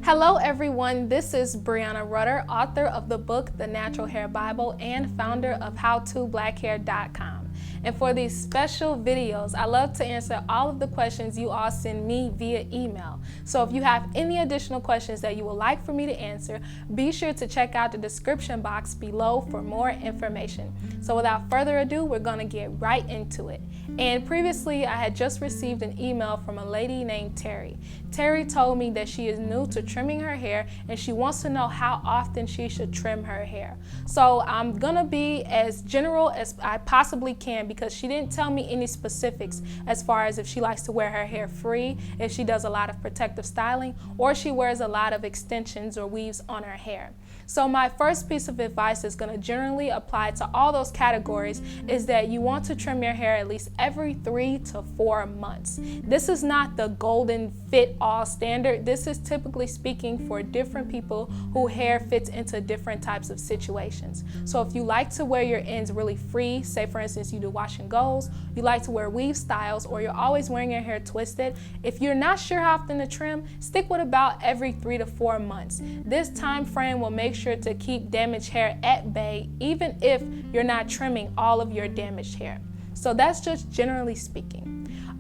Hello everyone, this is Breanna Rutter, author of the book The Natural Hair Bible and founder of howtoblackhair.breannarutter. And for these special videos, I love to answer all of the questions you all send me via email. So if you have any additional questions that you would like for me to answer, be sure to check out the description box below for more information. So without further ado, we're going to get right into it. And previously, I had just received an email from a lady named Terri. Terri told me that she is new to trimming her hair and she wants to know how often she should trim her hair. So I'm gonna be as general as I possibly can because she didn't tell me any specifics as far as if she likes to wear her hair free, if she does a lot of protective styling, or she wears a lot of extensions or weaves on her hair. So my first piece of advice is gonna generally apply to all those categories is that you want to trim your hair at least every 3 to 4 months. This is not the golden fit all standard. This is typically speaking for different people who hair fits into different types of situations. So if you like to wear your ends really free, say for instance you do wash and goes, you like to wear weave styles, or you're always wearing your hair twisted, if you're not sure how often to trim, stick with about every 3 to 4 months. This time frame will make sure to keep damaged hair at bay even if you're not trimming all of your damaged hair. So that's just generally speaking.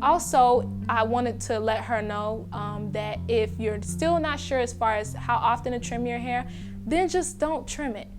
Also, I wanted to let her know that if you're still not sure as far as how often to trim your hair, then just don't trim it.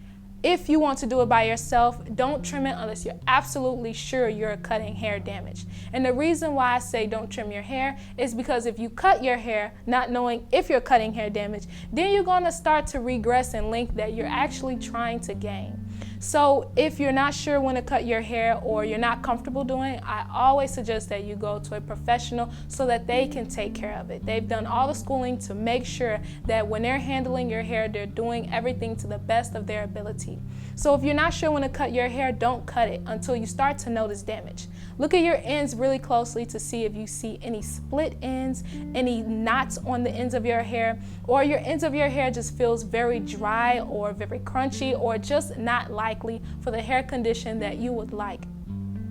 If you want to do it by yourself, don't trim it unless you're absolutely sure you're cutting hair damage. And the reason why I say don't trim your hair is because if you cut your hair not knowing if you're cutting hair damage, then you're going to start to regress and length that you're actually trying to gain. So if you're not sure when to cut your hair or you're not comfortable doing it, I always suggest that you go to a professional so that they can take care of it. They've done all the schooling to make sure that when they're handling your hair, they're doing everything to the best of their ability. So if you're not sure when to cut your hair, don't cut it until you start to notice damage. Look at your ends really closely to see if you see any split ends, any knots on the ends of your hair, or your ends of your hair just feels very dry or very crunchy or just not likely for the hair condition that you would like.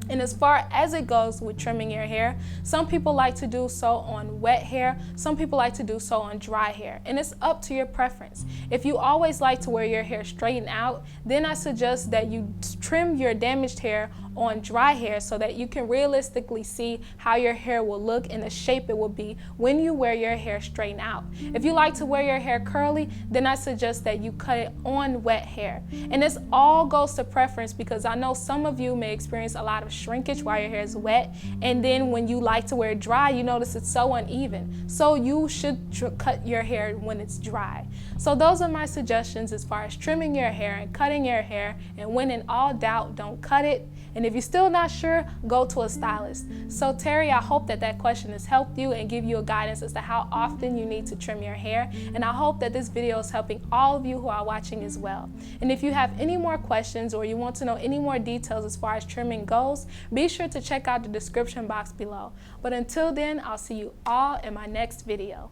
And as far as it goes with trimming your hair, some people like to do so on wet hair, some people like to do so on dry hair, and it's up to your preference. If you always like to wear your hair straightened out, then I suggest that you trim your damaged hair on dry hair so that you can realistically see how your hair will look and the shape it will be when you wear your hair straightened out. If you like to wear your hair curly, then I suggest that you cut it on wet hair. And this all goes to preference because I know some of you may experience a lot of shrinkage while your hair is wet, and then when you like to wear it dry, you notice it's so uneven. So you should cut your hair when it's dry. So those are my suggestions as far as trimming your hair and cutting your hair, and when in all doubt, don't cut it. And if you're still not sure, go to a stylist. So Terri, I hope that that question has helped you and give you a guidance as to how often you need to trim your hair. And I hope that this video is helping all of you who are watching as well. And if you have any more questions or you want to know any more details as far as trimming goes, be sure to check out the description box below. But until then, I'll see you all in my next video.